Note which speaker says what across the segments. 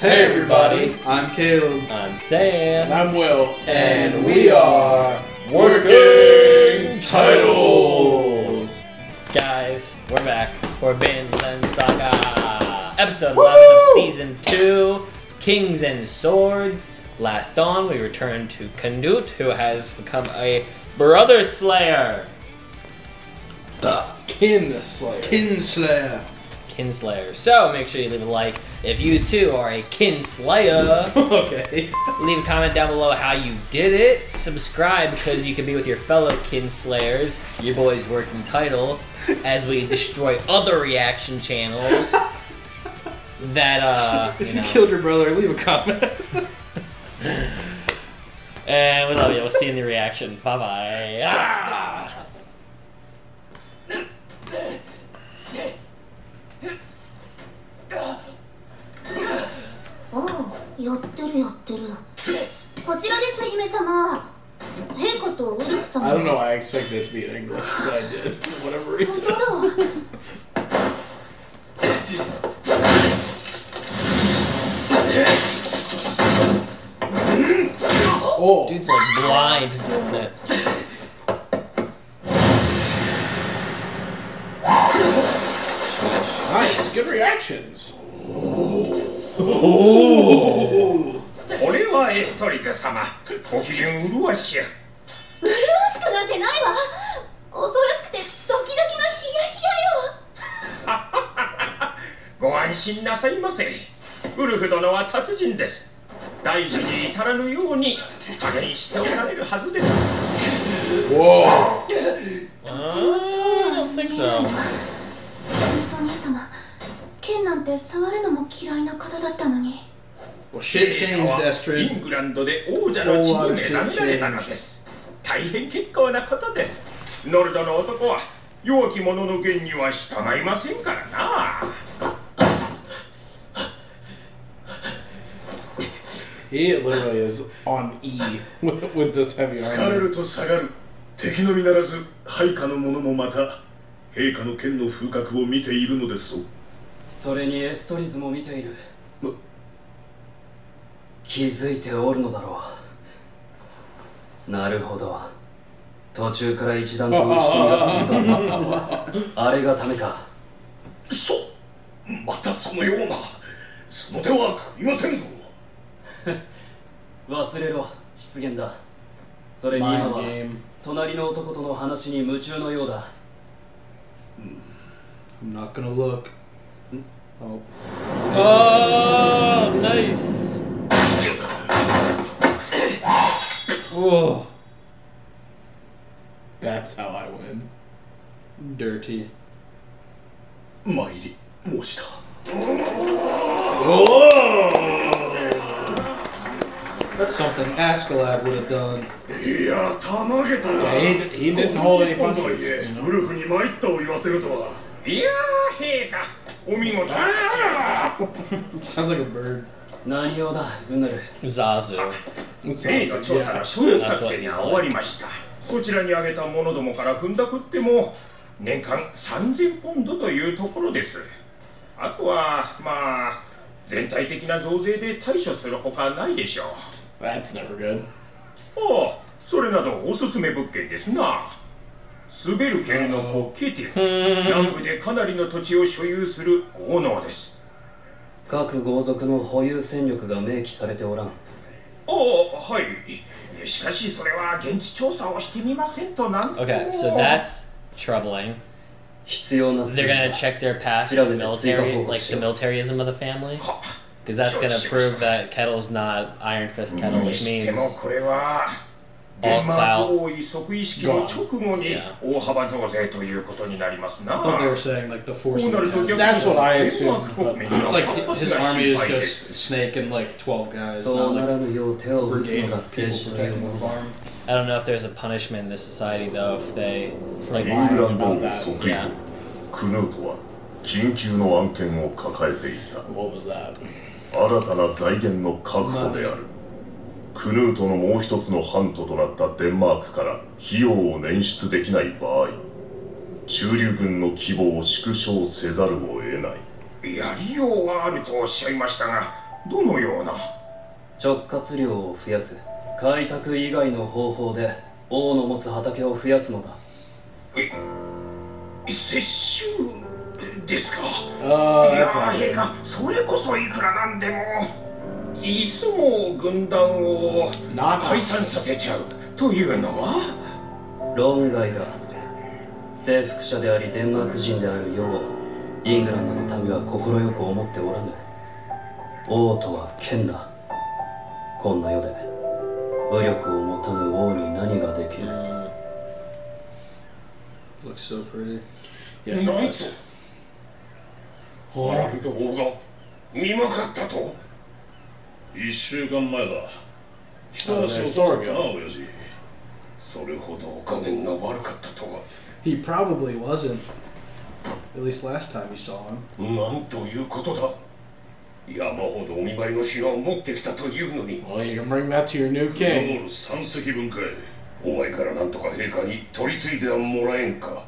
Speaker 1: Hey everybody,
Speaker 2: I'm Caleb.
Speaker 1: I'm Sam.
Speaker 2: And I'm Will.
Speaker 1: And we are Working Title! Guys, we're back for Vinland Saga! Episode 11 of Season 2, Kings and Swords. Last on, we returned to Canute, who has become a brother slayer.
Speaker 2: The Kinslayer.
Speaker 1: Kinslayer. So make sure you leave a like if you too are a Kinslayer.
Speaker 2: Okay.
Speaker 1: Leave a comment down below how you did it. Subscribe because you can be with your fellow Kinslayers, your boy's Working Title, as we destroy other reaction channels that
Speaker 2: If you killed your brother, leave a comment.
Speaker 1: And we love you. We'll see you in the reaction. Bye bye. Ah!
Speaker 3: Oh, やってるやってる。こちらです、姫様。陛下とウルフ様。
Speaker 2: I don't know why I expected it to be in English, but I did for whatever reason.
Speaker 3: 本当だ。
Speaker 2: Oh,
Speaker 1: Dude's like blind doing it.
Speaker 2: nice, good reactions.
Speaker 4: これはエストリズ様、ご機嫌麗しや。
Speaker 3: 麗しくなんてないわ。恐ろしくてドキドキのヒヤヒヤよ。
Speaker 4: ご安心なさいませ。ウルフ殿は達人です。大事に至らぬように加減しておられるはずです。
Speaker 2: Whoa.
Speaker 1: I don't think so.
Speaker 3: 本当に様、剣なんて触るのも嫌いな方だったのに。
Speaker 2: Well, shit changed,
Speaker 4: イン
Speaker 2: Estrid.
Speaker 4: グランドで王者の地に目覚められたのです。大変結構なことです。ノルドの男は弱き者の言には従いませんからな。
Speaker 2: He literally is on E with this heavy
Speaker 5: 疲れ
Speaker 2: armor.
Speaker 5: ると下がる敵のみならず配下の者もまた陛下の剣の風格を見ているのですぞ。
Speaker 6: それにエストリズも見ている。気づいておるのだろう。なるほど。途中から一段と打ち込みが鋭くなったのはあれがためか。
Speaker 5: またそのようなその手は食いませんぞ。
Speaker 6: 忘れろ、失言だ。それに今
Speaker 2: Mind
Speaker 6: は
Speaker 2: game.
Speaker 6: 隣の男との話に夢中のようだ。
Speaker 2: I'm not gonna look. Oh.
Speaker 1: Oh, nice. Whoa.
Speaker 2: That's how I win. Dirty.
Speaker 5: 参り申した。
Speaker 2: That's something Askeladd would have done.
Speaker 5: いや、たまげたな。
Speaker 2: Yeah, he didn't hold any
Speaker 5: 今度は
Speaker 2: punches.
Speaker 5: 言え
Speaker 2: You
Speaker 5: ウ
Speaker 2: know?
Speaker 5: ルフに参ったを言わせるとは。
Speaker 4: いやー、陛下、お見事な勝ちや。
Speaker 2: Sounds like a bird.
Speaker 6: 何用だ、グンナル。
Speaker 1: Zazu.
Speaker 4: 例の調査の商用作戦が終わりました。そちらに挙げた者どもから踏んだくっても年間3000ポンドというところです。あとはまあ全体的な増税で対処するほかないでしょう。
Speaker 2: That's never good.
Speaker 4: ああ、それなどおすすめ物件ですな。スベル県の国ケティ南部でかなりの土地を所有する豪農です。
Speaker 6: 各豪族の保有戦力が明記されておらん。
Speaker 4: ああ、はい。しかしそれは現地調査をしてみませんとなんと。
Speaker 1: Okay, so that's troubling.
Speaker 6: 必要な
Speaker 1: They're gonna check their past with the military, like the militarism of the family, because that's gonna prove that Kettle's not Iron Fist Kettle,
Speaker 4: に
Speaker 1: which
Speaker 4: しても
Speaker 1: means
Speaker 4: これはデンマーク王位即位式の直後に大幅増税ということになりますな。
Speaker 2: I thought they were saying like the force.
Speaker 4: こうなると逆に
Speaker 2: That's what I
Speaker 4: デンマ
Speaker 2: assumed.
Speaker 4: ーク国
Speaker 2: But
Speaker 4: 民の
Speaker 2: like
Speaker 4: 反
Speaker 2: his
Speaker 4: 発が
Speaker 2: army
Speaker 4: 心
Speaker 2: is
Speaker 4: 配で
Speaker 2: just
Speaker 4: す。
Speaker 2: Snake and like 12 guys.
Speaker 6: そうな
Speaker 2: Not
Speaker 6: ら
Speaker 2: like
Speaker 6: ぬよう手を
Speaker 2: a
Speaker 6: 打つ
Speaker 2: brigade
Speaker 6: のが
Speaker 2: of
Speaker 6: 正
Speaker 2: people
Speaker 6: 史という
Speaker 2: protecting
Speaker 6: も
Speaker 2: the
Speaker 6: のだ。
Speaker 2: farm.
Speaker 1: I don't know if there's a punishment in this society though if they
Speaker 2: イ
Speaker 1: like
Speaker 2: ングランド
Speaker 7: ンドの即位後、クヌートは緊急の案件を抱えていた。
Speaker 2: What was that?
Speaker 7: 新たな財源の確保である。クヌートのもう一つのハントとなったデンマークから費用を捻出できない場合、駐留軍の規模を縮小せざるを得ない。
Speaker 4: やりようはあるとおっしゃいましたが、どのような？
Speaker 6: 直轄量を増やす。開拓以外の方法で王の持つ畑を増やすのだ。
Speaker 4: 接収ですか。い
Speaker 2: that's
Speaker 4: や
Speaker 2: not
Speaker 4: 陛
Speaker 2: good.
Speaker 4: 下、それこそいくらなんでもいつも軍団を解散させちゃうというのは
Speaker 6: 論外だ。征服者でありデンマーク人である世をイングランドの民は快く思っておらぬ。王とは剣だ。こんな世で武力を持たぬ王に何ができる。
Speaker 8: Looks so pretty.
Speaker 4: なんとハラルド王が見まかったと。
Speaker 5: 1週間前だ。一足を取ったな、親父。
Speaker 4: それほどお加減が悪かったとは。
Speaker 8: He probably wasn't. At least last time you saw him.
Speaker 4: なんということだ。山ほどお見舞いの品を持ってきたというのに。
Speaker 2: Well, you can bring that to your new
Speaker 5: ゴ
Speaker 2: king.
Speaker 5: ール3隻分かい。
Speaker 4: お前からなんとか陛下に取り継いではもらえんか。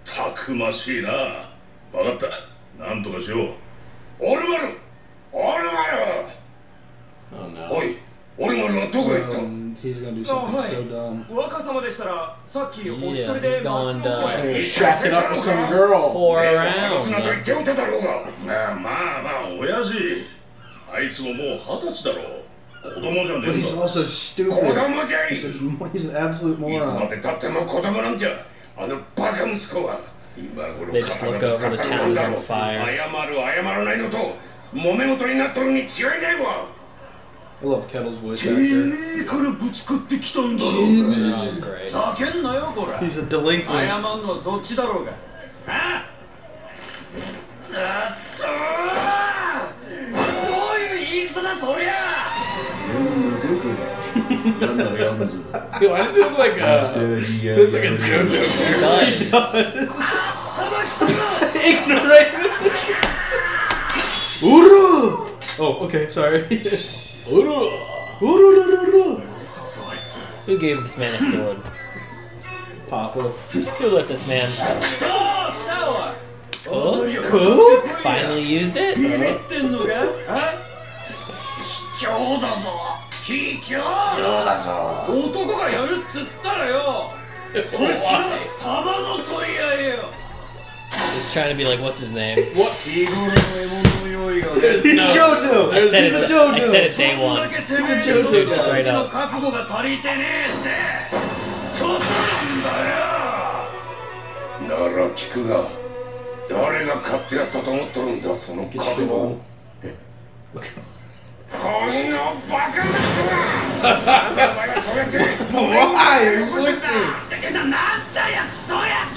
Speaker 5: たくましいな。わかった。なんとかしよう。
Speaker 4: オルマル、オルマル。
Speaker 2: Oh no.
Speaker 4: おい、オルマルはどこへ行った？
Speaker 8: He's gonna do something so dumb.
Speaker 9: 若様でしたらさっきお一
Speaker 1: Yeah,
Speaker 9: 人で
Speaker 1: he's gone
Speaker 9: 町の方へ
Speaker 2: They're shacking up with some girl.
Speaker 1: For
Speaker 4: 目を
Speaker 1: a
Speaker 4: 離すな
Speaker 1: round.
Speaker 4: と言っておっただろうが。
Speaker 5: まあ、親父。あいつももう20歳だろう。子供じゃね
Speaker 8: But
Speaker 5: えん
Speaker 8: he's
Speaker 5: だ。
Speaker 8: also
Speaker 4: 子
Speaker 8: stupid.
Speaker 4: 供じゃい。
Speaker 8: He's an absolute
Speaker 4: いつま
Speaker 8: moron.
Speaker 4: でたっても子供なんじゃ。あのバカ息子は。今頃
Speaker 1: They just look over, the town is on fire.
Speaker 4: 謝らないのと揉め事になっとるに違いないわ。
Speaker 8: I love Kettle's voice
Speaker 5: て
Speaker 8: actor.
Speaker 5: めえからぶつかってきたんだろう。
Speaker 1: Oh, great.
Speaker 9: ざけんなよこら。
Speaker 8: He's a delinquent.
Speaker 9: 謝んのはそっちだろうが。ずっとどういう言い草だそりゃ。
Speaker 2: Why does he look like a? Looks like a JoJo character.
Speaker 1: Nice.
Speaker 8: Uru! Oh, okay, sorry.
Speaker 2: Uru.
Speaker 1: Who gave this man a sword?
Speaker 8: Papa.
Speaker 1: Who let this man?
Speaker 9: どうしたおい。
Speaker 1: Oh, finally used it?
Speaker 9: ビビってんのか。卑怯だぞ。卑怯だぞ。男がやるっつったらよ。それ玉の取り合いよ。
Speaker 1: He's trying to be like, what's his name?
Speaker 2: What?
Speaker 8: He's
Speaker 1: No.
Speaker 8: JoJo!
Speaker 1: I said
Speaker 8: He's a
Speaker 1: it.
Speaker 8: JoJo!
Speaker 1: I said it day
Speaker 9: こんだ
Speaker 1: one.
Speaker 9: けてめえ
Speaker 1: Dude, straight
Speaker 9: の
Speaker 1: up.
Speaker 9: 覚悟が足りてねえってことなんだよ。
Speaker 4: なら聞くが、誰が買ってやったと思っとるんだ、その覚悟を。こんなバカな人がなんでお前がそうやって
Speaker 2: Why are you like this?
Speaker 9: なんだよクソやつ。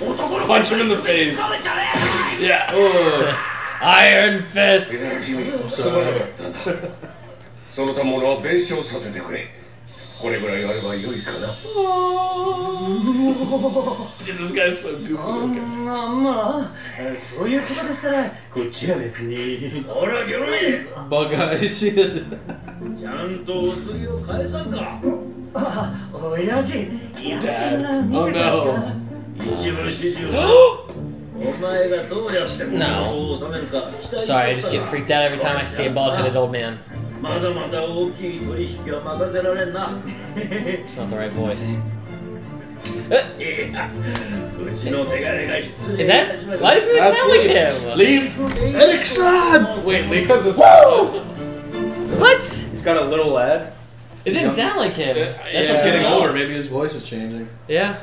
Speaker 9: 男の
Speaker 2: Punch him in the face.
Speaker 9: 顔じゃねえ。
Speaker 2: Yeah.
Speaker 1: Iron Fist.
Speaker 4: 君、すまなかったな。その他者は弁償させてくれ。これぐらいあればよいかな。
Speaker 2: Dude, this guy's so goofy looking.
Speaker 9: まあそういうことでしたらこっちは別に。ほらギョロイ
Speaker 8: Bug eyes.
Speaker 9: ちゃんとお釣りを返さんか。あ、親父、やってんな、見
Speaker 2: Oh
Speaker 9: てくださ
Speaker 2: no.
Speaker 9: い。一部始終。お前がどうやってこのことを収めるか期待して
Speaker 1: Sorry, I just get freaked out every time I see a bald-headed old man.
Speaker 9: まだまだ大きい取引は任せられんな。
Speaker 1: It's not the right voice.
Speaker 9: いや、うちのせがれが失
Speaker 1: Is
Speaker 9: 礼い
Speaker 1: that?
Speaker 9: たしま
Speaker 1: Why
Speaker 9: した。
Speaker 1: doesn't it sound like him?
Speaker 2: Leave.
Speaker 8: Ericsson!
Speaker 2: Wait, leave us a.
Speaker 1: What?
Speaker 8: He's got a little lad.
Speaker 1: It didn't sound like him.
Speaker 2: Yeah,
Speaker 1: That's
Speaker 2: he's
Speaker 1: what's
Speaker 2: getting
Speaker 1: getting
Speaker 2: older.
Speaker 1: older.
Speaker 8: Maybe his voice is changing.
Speaker 1: Yeah.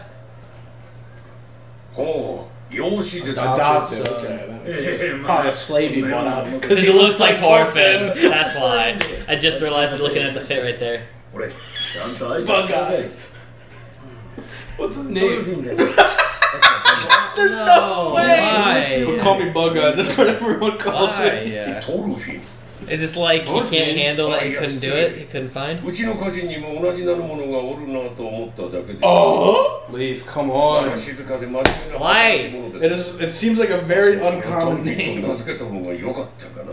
Speaker 4: ほう、養子です。
Speaker 2: Adopted. Okay. Then. Probably a slave he bought out.
Speaker 1: Because he looks like Torfin. That's why. I just realized looking at the fit right there.
Speaker 9: 俺、ちゃんと挨拶
Speaker 2: Bug
Speaker 9: しなさい。
Speaker 2: eyes. What's his
Speaker 9: トル
Speaker 2: name?
Speaker 9: フィンです。
Speaker 2: There's
Speaker 1: No way.
Speaker 8: People call me Bug Eyes. That's what everyone calls
Speaker 1: Why?
Speaker 8: me.
Speaker 1: Yeah.
Speaker 4: トルフィン。
Speaker 1: Is this like he can't handle that he couldn't do it? He couldn't find?
Speaker 4: うちの家人にも同じなる者がおるなと思っただけです。
Speaker 2: Oh. Leave. Come
Speaker 4: ま
Speaker 2: on.
Speaker 4: だ静かで真面目な
Speaker 1: Why?
Speaker 4: ものです。
Speaker 8: It seems like a very
Speaker 4: トル
Speaker 8: uncommon
Speaker 4: フィン
Speaker 8: name.
Speaker 4: と名付けた方が良かったかな。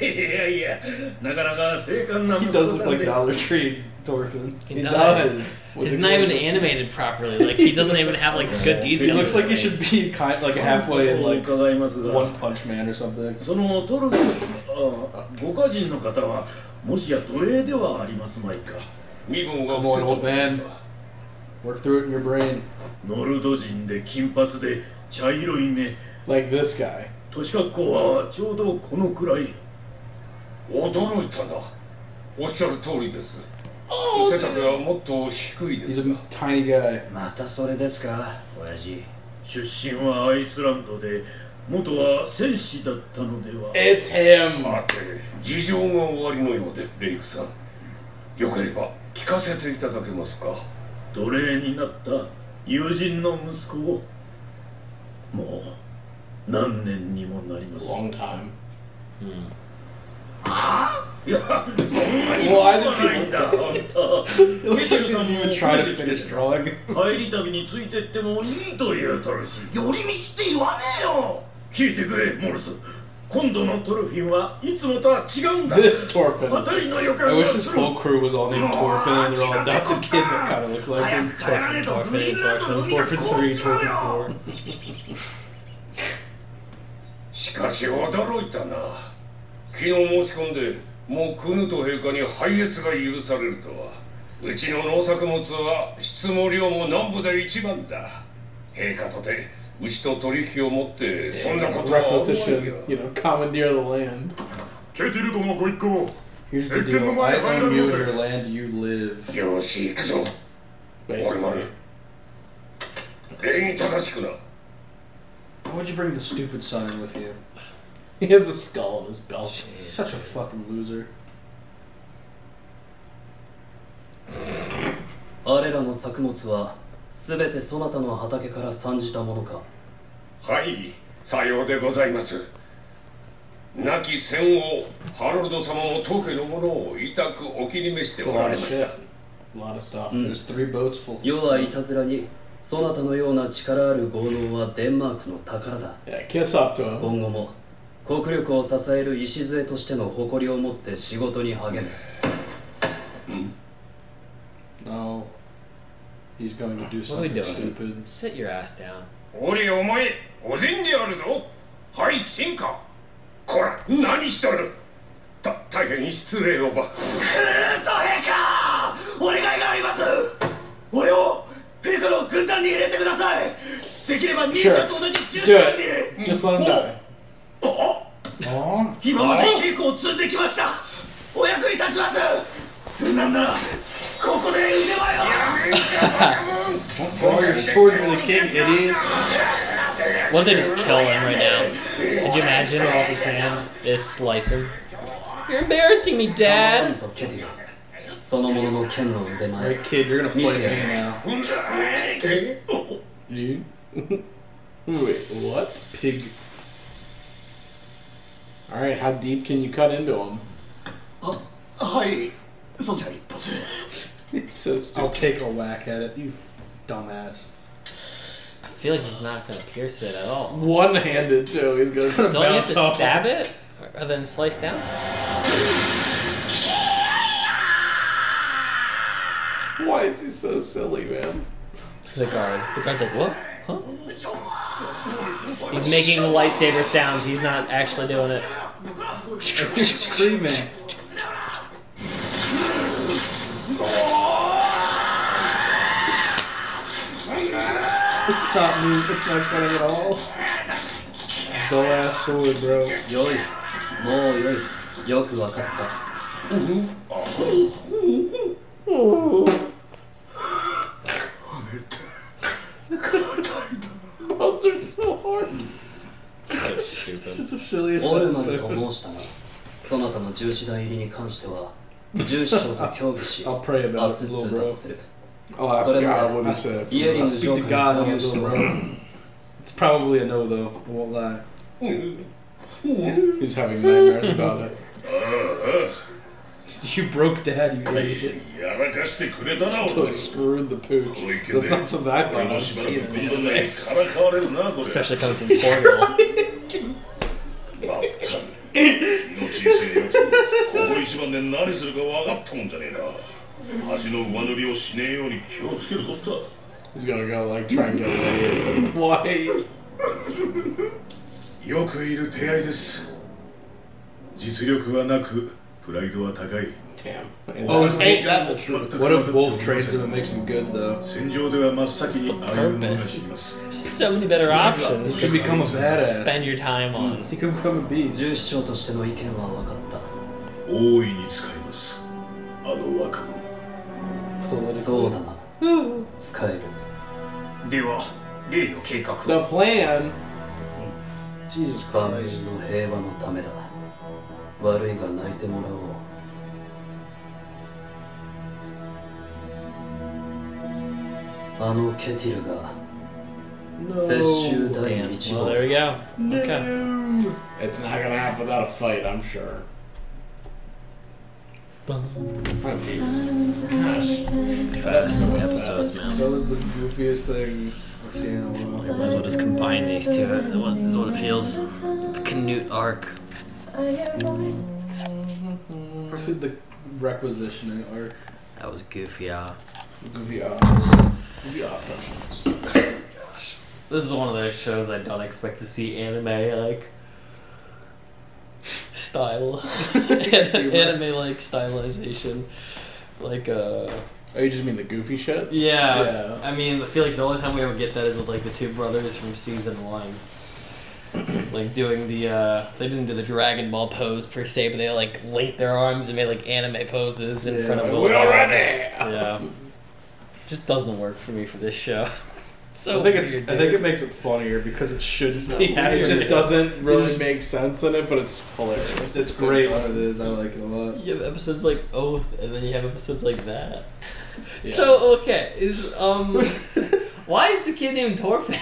Speaker 9: いやいや、なかなか精悍な
Speaker 8: He
Speaker 9: 息子
Speaker 8: does
Speaker 9: さ
Speaker 8: look
Speaker 9: ん
Speaker 8: like
Speaker 9: で。
Speaker 8: Dollar Tree Thorfinn.
Speaker 1: He does. He's not even animated properly. Like he doesn't even have like good
Speaker 8: He
Speaker 1: detail.
Speaker 8: looks like he should be kind of like halfway in like
Speaker 9: 伺いますが、
Speaker 8: One Punch Man or something.
Speaker 9: そのトルコご家人の方はもしや奴隷ではありますまいか。
Speaker 4: 身分が
Speaker 8: Come on, old man. Work through it in your brain.
Speaker 9: ノルド人で金髪で茶色い目。
Speaker 8: Like this guy.
Speaker 9: 年格好はちょうどこのくらい。
Speaker 4: 驚いたな。おっしゃる通りです。背丈はもっと低いで
Speaker 8: He's
Speaker 4: す
Speaker 8: a
Speaker 4: が。
Speaker 8: tiny guy.
Speaker 6: またそれですか親父。
Speaker 9: 出身はアイスランドで元は戦士だったのでは。
Speaker 8: It's him.
Speaker 4: 待て、事情が終わりのようで、レイクさん。よければ聞かせていただけますか。
Speaker 9: 奴隷になった友人の息子をもう何年にもなります。
Speaker 8: Long time.
Speaker 9: いや、ほんまに
Speaker 8: Why does he
Speaker 9: ないんだ、本当。
Speaker 8: It looks like he didn't even try to finish drawing.
Speaker 9: 帰り旅についてってもいいと言うとるし。寄り道って言わねえよ。聞いてくれ、モルス。今度のトルフィンはいつもとは違うんだ。
Speaker 8: This Thorfinn.
Speaker 9: 当たりの予
Speaker 8: I
Speaker 9: 感が
Speaker 8: wish
Speaker 9: す
Speaker 8: this
Speaker 9: る。
Speaker 8: whole crew was all named Thorfinn and they're all adopted kids that kind of look like him.
Speaker 1: Torfin, Torfin 3, Torfin 4.
Speaker 4: しかし驚いたな。昨日申し込んで、もうクヌト陛下に拝謁が許されるとは。うちの農作物は質も量も南部で一番だ。陛下とてうちと取引を持ってそんなことは思わないよ。
Speaker 8: Requisition, you know, commandeer the land.
Speaker 5: ケティル殿ご一行
Speaker 8: Here's the deal. I own you and your land, you live.
Speaker 4: よし行くぞ。俺ま
Speaker 8: Basically.
Speaker 4: で礼儀正しくな。
Speaker 8: Why'd you bring the stupid son in with you? He has a skull in his belt. He's such a fucking loser.
Speaker 6: あれらの作物は全てそなたの畑から参じたものか。
Speaker 4: はい、さようでございます。亡き戦王ハロルド様の当家のものを委託お気に召して
Speaker 8: It's a
Speaker 4: おら
Speaker 8: lot
Speaker 4: れ
Speaker 8: of
Speaker 4: ました。
Speaker 8: shit. A lot of stuff. There's 3 boats full.
Speaker 6: 世はいたずらにそなたのような力ある豪農はデンマークの宝だ。
Speaker 8: Yeah, kiss up to him.
Speaker 6: 今後も国力を支える礎としての誇りを持って仕事に励め。
Speaker 8: No. He's going to do
Speaker 1: What are we
Speaker 8: something
Speaker 1: doing?
Speaker 8: stupid.
Speaker 1: Sit your ass down.
Speaker 4: おりお前、御前であるぞ。はいチンカ。こら、何しとる。大変失礼をば。
Speaker 9: 陛下、お願いがあります。俺を陛下の軍団に入れてください。できれば兄ちゃんと同じ中
Speaker 8: Do
Speaker 9: 心
Speaker 8: it.
Speaker 9: に。
Speaker 8: Just let him die.
Speaker 9: 今まで稽古を積んできました。お役に立ちます。なんならここで腕輪よ。
Speaker 8: Draw your sword to the king, idiot.
Speaker 1: One thing is kill him right now. Could you imagine all this man is slicing? You're embarrassing me,
Speaker 6: 構わん
Speaker 1: Dad.
Speaker 6: ぞケティオ。そのものの剣の腕
Speaker 8: Alright,
Speaker 6: 前。
Speaker 8: kid, you're gonna fight me now. You? Wait, what? Pig. Alright, how deep can you cut into him?
Speaker 9: はい、そんじゃ一発。
Speaker 8: He's so stupid. I'll take a whack at it, you dumbass.
Speaker 1: I feel like he's not gonna pierce it at all.
Speaker 8: One-handed too. He's gonna
Speaker 1: Don't you have
Speaker 8: bounce
Speaker 1: to
Speaker 8: off.
Speaker 1: stab it? Or then slice down?
Speaker 8: Why is he so silly, man?
Speaker 1: The guard's like, what? Huh? He's making the lightsaber sounds. He's not actually doing it.
Speaker 8: He's screaming. It's not me. It's not funny at all. Dull ass sword, bro.
Speaker 6: よい、もうよい。よくわかった。
Speaker 8: Bones are so hard.
Speaker 1: So stupid.
Speaker 8: The silliest
Speaker 6: オルマル
Speaker 8: episode.
Speaker 6: と申したが、そなたの重視代入りに関しては、重視長と協議し、
Speaker 8: I'll pray
Speaker 6: 明
Speaker 8: about
Speaker 6: 日
Speaker 8: it, little
Speaker 6: 通
Speaker 8: bro.
Speaker 6: 達する。
Speaker 8: I'll ask God what he said. I'll speak to God on it, little bro. It's probably a no, though. I won't lie. He's having nightmares about it. You broke Dad, you idiot.
Speaker 5: やらかしてくれたな、
Speaker 8: Totally screwed the pooch. That's not something I thought I'd see in the anime.
Speaker 5: Especially
Speaker 1: Especially coming from Portugal.
Speaker 5: の小さいやつ、ここ一番で何するか分かったもんじゃねえな。足の上塗りをしねえように気をつけることだ。
Speaker 8: He's gonna go like try and get laid. Why?
Speaker 5: よくいる手合いです。実力はなく、プライドは高い。
Speaker 8: Damn. Ain't that the truth? What if Wolf trains him and makes him good though?
Speaker 5: 戦場では真っ先にああいうものが知ります。
Speaker 1: So many better options.
Speaker 8: He could become a badass.
Speaker 1: Spend your time on.
Speaker 8: He could become a beast.
Speaker 6: 重視長としての意見は分かった。
Speaker 5: 大いに使えます。あの若者。
Speaker 6: そうだな。使える。
Speaker 4: では、例の計画は
Speaker 8: The plan. Jesus
Speaker 6: ファミリ
Speaker 8: Christ.
Speaker 6: ーの平和のためだ。悪いが泣いてもらおう。あのケティルが接収第
Speaker 1: Damn.
Speaker 6: 1
Speaker 1: Well,
Speaker 6: 号。
Speaker 1: there we go. Okay.
Speaker 8: It's not gonna happen without a fight, I'm sure. Oh jeez. Gosh.
Speaker 1: Fast episodes, man.
Speaker 8: That was the goofiest thing I've seen in a while.
Speaker 1: Might as well just combine these two. This is what it feels. The Canute arc.
Speaker 8: The requisitioning arc.
Speaker 1: That was goofy,
Speaker 8: Goofy arcs. Goofy arcs.
Speaker 1: Gosh. This is one of those shows I don't expect to see anime like style. Anime like stylization. Like
Speaker 8: Oh, you just mean the goofy shit?
Speaker 1: yeah. I mean, I feel like the only time we ever get that is with like the two brothers from season 1. Like doing the they didn't do the Dragon Ball pose per se, but they like linked their arms and made like anime poses in front of
Speaker 8: We're ready!
Speaker 1: Yeah. Just doesn't work for me for this show. So
Speaker 8: I think
Speaker 1: weird,
Speaker 8: I think it makes it funnier because it shouldn't.
Speaker 1: Yeah,
Speaker 8: It just
Speaker 1: weird.
Speaker 8: doesn't really
Speaker 1: just-
Speaker 8: make sense in it, but it's hilarious. It's great what it is. I like it a lot.
Speaker 1: You have episodes like Oath, and then you have episodes like that.
Speaker 8: Yeah.
Speaker 1: So okay, is why is the kid named Torfin?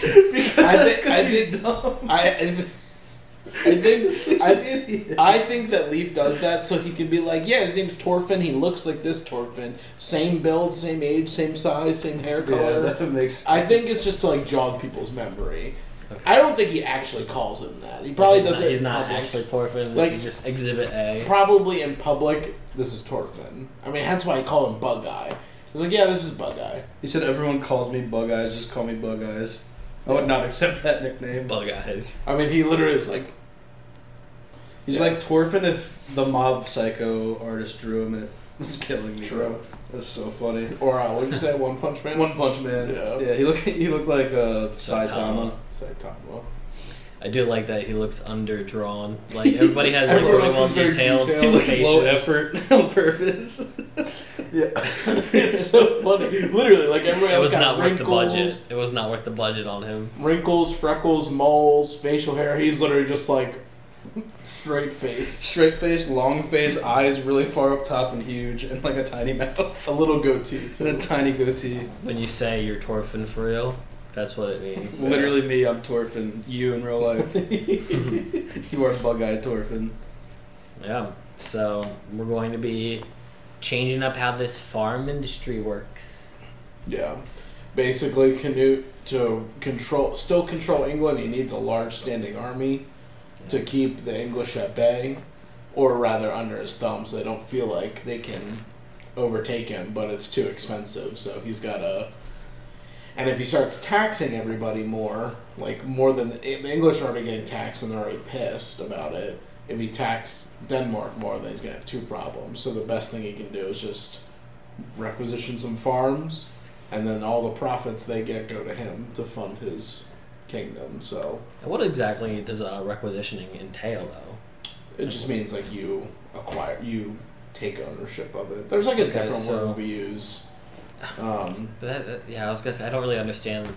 Speaker 8: I think that Leaf does that so he can be like, yeah, his name's Torfin. He looks like this Torfin. Same build, same age, same size, same hair color.
Speaker 6: Yeah, that makes
Speaker 8: I think it's just to like jog people's memory. Okay. I don't think he actually calls him that. He probably does it.
Speaker 1: He's
Speaker 8: in
Speaker 1: not
Speaker 8: public.
Speaker 1: actually Torfin. This
Speaker 8: Like-
Speaker 1: is just Exhibit A.
Speaker 8: Probably in public, this is Torfin. I mean, that's why I call him Bug Eye. He's like, yeah, this is Bug Eye.
Speaker 10: He said, everyone calls me Bug Eyes, just call me Bug Eyes. I would not accept that nickname.
Speaker 1: Bug Eyes.
Speaker 8: I mean, he literally is like,
Speaker 10: He's like Torfin if the Mob Psycho artist drew him and it was killing me.
Speaker 8: True.
Speaker 10: That's so funny.
Speaker 8: Or what did you say, One Punch Man?
Speaker 10: One Punch Man.
Speaker 8: Yeah.
Speaker 10: He looked like Saitama.
Speaker 8: Saitama.
Speaker 1: I do like that he looks underdrawn. Like everybody has like
Speaker 8: Everyone
Speaker 1: really
Speaker 8: else
Speaker 1: well
Speaker 8: is very
Speaker 1: detailed.
Speaker 8: detailed.
Speaker 10: He looks
Speaker 1: faces.
Speaker 10: low effort on purpose.
Speaker 8: Yeah, it's so funny. Literally, like everybody
Speaker 1: It
Speaker 8: else
Speaker 1: was
Speaker 8: got
Speaker 1: not worth the
Speaker 8: wrinkles,
Speaker 1: budget. It was not worth the budget on him.
Speaker 8: wrinkles, freckles, moles, facial hair. He's literally just like straight face,
Speaker 10: Straight face, long face, eyes really far up top and huge, and like a tiny mouth.
Speaker 8: a little goatee,
Speaker 10: And a tiny goatee.
Speaker 1: When you say you're Torfin for real, that's what it means.
Speaker 10: Literally me, I'm Torfin. You in real life. You are Bug Eye Torfin.
Speaker 1: Yeah. So we're going to be changing up how this farm industry works.
Speaker 8: Yeah, basically, Canute to still control England. He needs a large standing army to keep the English at bay, or rather under his thumb, so they don't feel like they can overtake him. But it's too expensive, so he's got to. And if he starts taxing everybody more, like more than the English are already getting taxed and they're already pissed about it. If he taxes Denmark more, then he's gonna have two problems. So the best thing he can do is just requisition some farms, and then all the profits they get go to him to fund his kingdom. So
Speaker 1: And what exactly does requisitioning entail, though?
Speaker 8: it just means like you take ownership of it. There's like a
Speaker 1: Okay,
Speaker 8: different
Speaker 1: so-
Speaker 8: word we use.
Speaker 1: But yeah, I was gonna say I don't really understand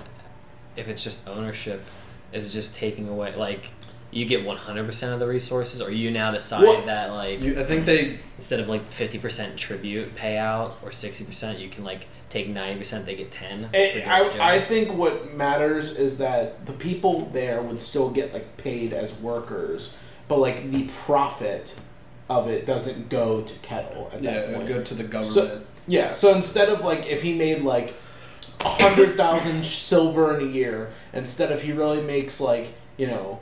Speaker 1: if it's just ownership. Is it just taking away like you get 100% of the resources, or you now decide
Speaker 8: Well,
Speaker 1: that like
Speaker 10: I think they
Speaker 1: instead of like 50% tribute payout or 60%, you can like take 90%. They get 10. for doing the job?
Speaker 8: I think what matters is that the people there would still get like paid as workers, but like the profit of it doesn't go to Kettle at that
Speaker 10: it
Speaker 8: point.
Speaker 10: would go to the government.
Speaker 8: So instead of like if he made like 100,000 silver in a year, instead of he really makes like you know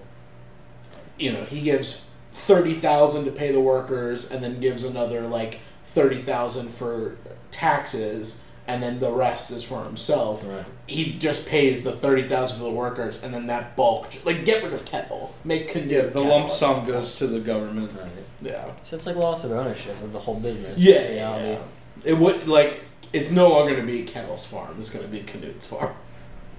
Speaker 8: he gives $30,000 to pay the workers, and then gives another like $30,000 for taxes, and then the rest is for himself.
Speaker 1: Right.
Speaker 8: He just pays the $30,000 for the workers, and then that bulk, like, get rid of Kettle, make Canute.
Speaker 10: Yeah, the lump sum goes to the government.
Speaker 1: Right.
Speaker 8: Yeah.
Speaker 1: So it's like loss of ownership of the whole business.
Speaker 8: Yeah. It would like it's no longer going to be Kettle's farm. It's going to be Canute's farm.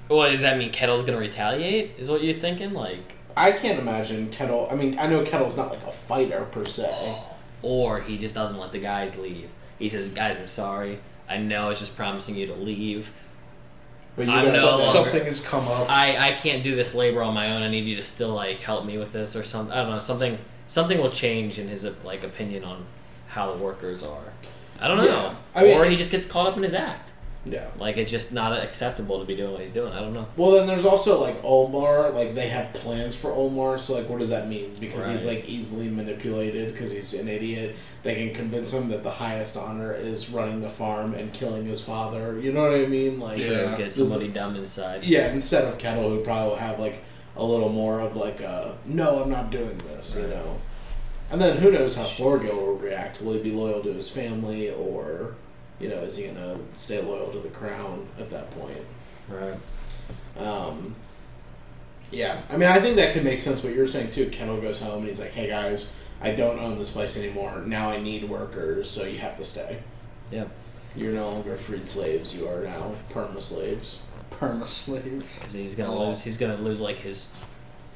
Speaker 1: Well, does that mean Kettle's going to retaliate? Is what you're thinking? Like,
Speaker 8: I can't imagine Kettle. I mean, I know Kettle's not like a fighter per se.
Speaker 1: Or he just doesn't let the guys leave. He says, "Guys, I'm sorry. I know I was just promising you to leave.
Speaker 8: But you
Speaker 1: I'm no longer,
Speaker 10: something has come up.
Speaker 1: I can't do this labor on my own. I need you to still like help me with this or something. I don't know. Something will change in his like opinion on how the workers are. I don't know.
Speaker 8: Yeah. I mean,
Speaker 1: or he just gets caught up in his act.
Speaker 8: Yeah.
Speaker 1: Like, it's just not acceptable to be doing what he's doing. I don't know.
Speaker 8: Well, then there's also, like, Olmar. Like, they have plans for Olmar, so, like, what does that mean? Because he's, like, easily manipulated because he's an idiot. They can convince him that the highest honor is running the farm and killing his father. You know what I mean? Like,
Speaker 1: Get somebody dumb inside.
Speaker 8: Yeah, instead of Kettle, who probably will have, like, a little more of, like, no, I'm not doing this, you know? And then who knows how Florgill will react. Will he be loyal to his family, or... You know, is he going to stay loyal to the crown at that point?
Speaker 1: Right.
Speaker 8: Yeah. I mean, I think that could make sense what you're saying, too. Kettle goes home and he's like, hey, guys, I don't own this place anymore. Now I need workers, so you have to stay.
Speaker 1: Yeah.
Speaker 8: You're no longer freed slaves. You are now perma-slaves.
Speaker 10: Perma-slaves.
Speaker 1: Because he's going to lose. He's going to lose, like, his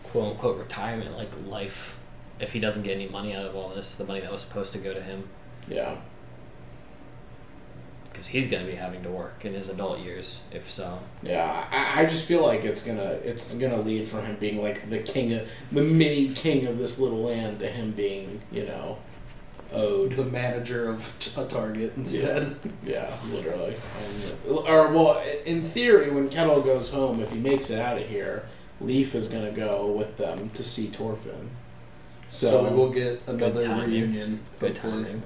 Speaker 1: quote-unquote retirement, like, life, if he doesn't get any money out of all this, the money that was supposed to go to him.
Speaker 8: Yeah.
Speaker 1: Because he's going to be having to work in his adult years, if so.
Speaker 8: Yeah, I just feel like it's gonna lead from him being like the mini king of this little land to him being, you know, owed.
Speaker 10: The manager of a Target instead.
Speaker 8: Yeah, literally. Well, in theory, when Kettle goes home, if he makes it out of here, Leaf is gonna go with them to see Torfin.
Speaker 10: So we will get another reunion.
Speaker 1: Good timing.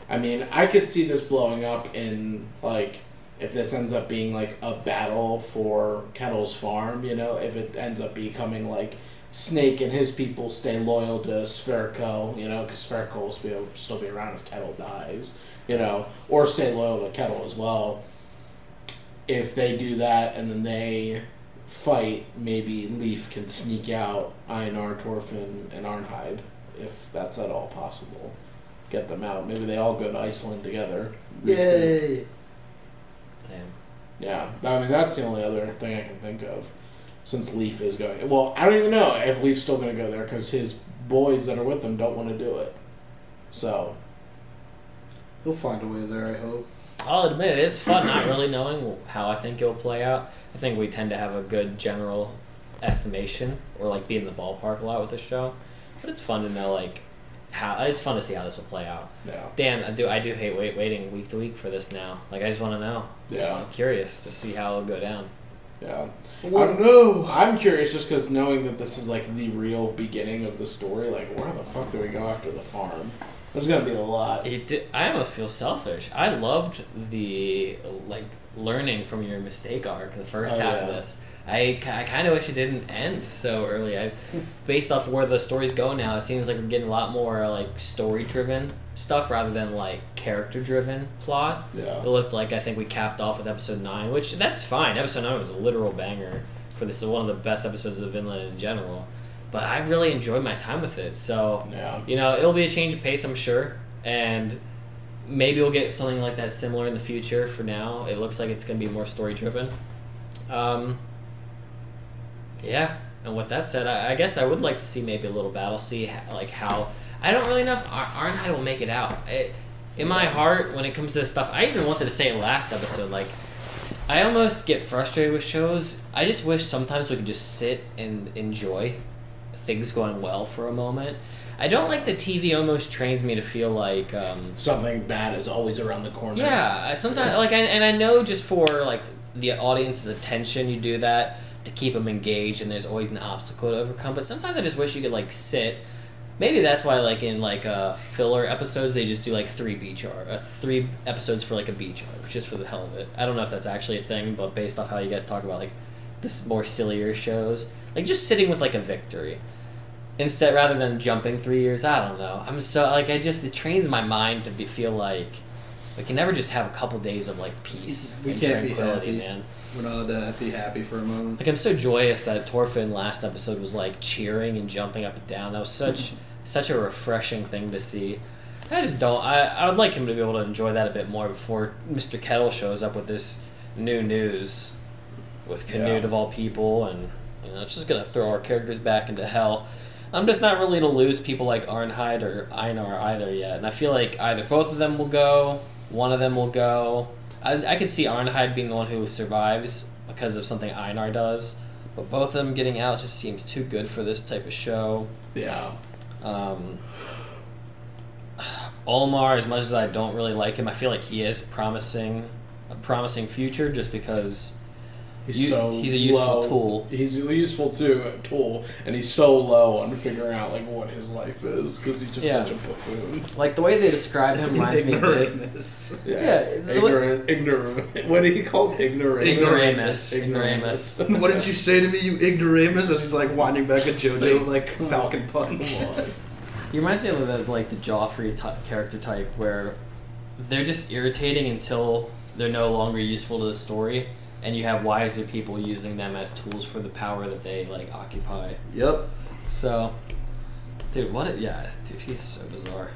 Speaker 8: I mean, I could see this blowing up in, like, if this ends up being, like, a battle for Kettle's farm, you know, if it ends up becoming, like, Snake and his people stay loyal to Spherico, you know, because Spherico will still be around if Kettle dies, you know, or stay loyal to Kettle as well. If they do that and then they fight, maybe Leaf can sneak out Einar, Torfin, and Arnheid, if that's at all possible. Get them out. Maybe they all go to Iceland together.
Speaker 10: Yay!
Speaker 1: Damn.
Speaker 8: Yeah, I mean, that's the only other thing I can think of. Since Leaf is going... Well, I don't even know if Leaf's still going to go there, because his boys that are with him don't want to do it. So...
Speaker 10: He'll find a way there, I hope.
Speaker 1: I'll admit, it is fun not really knowing how I think it'll play out. I think we tend to have a good general estimation, or, like, be in the ballpark a lot with the show. But it's fun to know, like... It's fun to see how this will play out.
Speaker 8: Yeah.
Speaker 1: Damn, I do hate waiting week to week for this now. Like, I just want to know.
Speaker 8: Yeah.
Speaker 1: I'm curious to see how it'll go down.
Speaker 8: Yeah. I'm curious just because knowing that this is, like, the real beginning of the story, like, where the fuck do we go after the farm? There's going to be a lot.
Speaker 1: I almost feel selfish. I loved the, like, learning from your mistake arc, the first half of this. I kind of wish it didn't end so early. Based off where the story's going now, it seems like we're getting a lot more like story-driven stuff rather than like character-driven plot.
Speaker 8: Yeah.
Speaker 1: It looked like I think we capped off with episode 9, which that's fine. Episode 9 was a literal banger for this. One of the best episodes of Vinland in general. But I really enjoyed my time with it. So, you know, it'll be a change of pace, I'm sure. And maybe we'll get something like that similar in the future. For now, it looks like it's going to be more story-driven. Yeah, and with that said, I guess I would like to see maybe a little battle, see like how... I don't really know if Arnheid will make it out. In my heart, when it comes to this stuff, I even wanted to say it last episode, like, I almost get frustrated with shows. I just wish sometimes we could just sit and enjoy things going well for a moment. I don't like that TV almost trains me to feel like...
Speaker 8: something bad is always around the corner.
Speaker 1: Yeah, sometimes, like, and I know just for, like, the audience's attention you do that, to keep them engaged, and there's always an obstacle to overcome. But sometimes I just wish you could like sit. Maybe that's why like in like filler episodes they just do like 3 episodes for like a beach arc, just for the hell of it. I don't know if that's actually a thing, but based off how you guys talk about like this more sillier shows, like just sitting with like a victory. instead rather than jumping 3 years. I don't know. I'm so like it trains my mind to feel like we can never just have a couple days of like peace and tranquility, man.
Speaker 10: We're not allowed to be happy for a moment.
Speaker 1: Like I'm so joyous that Thorfinn last episode was like cheering and jumping up and down. That was such a refreshing thing to see. I just don't. I would like him to be able to enjoy that a bit more before Mr. Kettle shows up with this new news with Canute of all people, and it's just gonna throw our characters back into hell. I'm just not really to lose people like Arnheid or Einar either yet, and I feel like either both of them will go, one of them will go. I could see Arnheid being the one who survives because of something Einar does, but both of them getting out just seems too good for this type of show.
Speaker 8: Yeah.
Speaker 1: Olmar, as much as I don't really like him, I feel like he is a promising future just because he's a useful tool.
Speaker 8: He's a useful tool, and he's so low on figuring out like what his life is because he's just such a buffoon.
Speaker 1: Like the way they describe him reminds me of
Speaker 8: ignorant. What do you call him?
Speaker 1: Ignoramus.
Speaker 10: What did you say to me, you ignoramus? As he's like winding back at JoJo like Falcon Punch.
Speaker 1: He reminds me of the Joffrey character type where they're just irritating until they're no longer useful to the story, and you have wiser people using them as tools for the power that they like occupy.
Speaker 10: Yep.
Speaker 1: So, dude, he's so bizarre.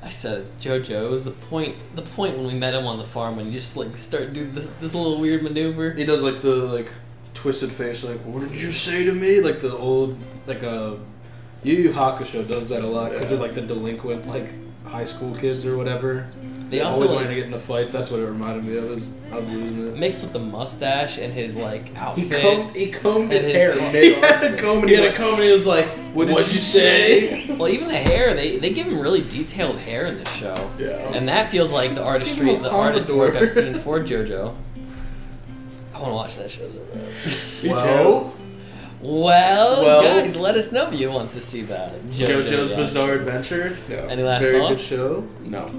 Speaker 1: I said JoJo is the point when we met him on the farm when you just like start doing this little weird maneuver.
Speaker 10: He does like the like twisted face, like what did you say to me? Like the old Yu Yu Hakusho does that a lot because they're like the delinquent like high school kids or whatever. They also always wanted to get into fights. That's what it reminded me of. I was losing it.
Speaker 1: Mixed with the mustache and his like outfit.
Speaker 8: He combed his hair. He had a comb and he was like, "What did you say?"
Speaker 1: Well, even the hair, they give him really detailed hair in this show.
Speaker 8: Yeah.
Speaker 1: And that feels like the artist work I've seen for JoJo. I want to watch that show so bad. Well, guys, let us know if you want to see that.
Speaker 10: JoJo's Bizarre Adventure.
Speaker 1: Yeah. Any last
Speaker 10: Very
Speaker 1: thoughts?
Speaker 10: good show.
Speaker 8: No.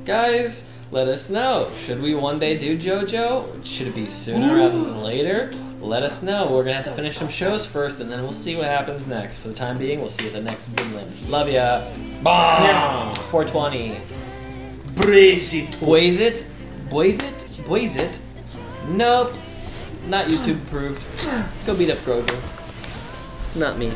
Speaker 1: Guys, let us know. Should we one day do JoJo? Should it be sooner rather than later? Let us know. We're going to have to finish some shows first, and then we'll see what happens next. For the time being, we'll see you at the next Vinland. Love ya. Bye. It's 420.
Speaker 10: Brace it.
Speaker 1: Blaze it. Blaze it. Blaze it. Nope. Not YouTube approved. Go beat up Grogu. Not me.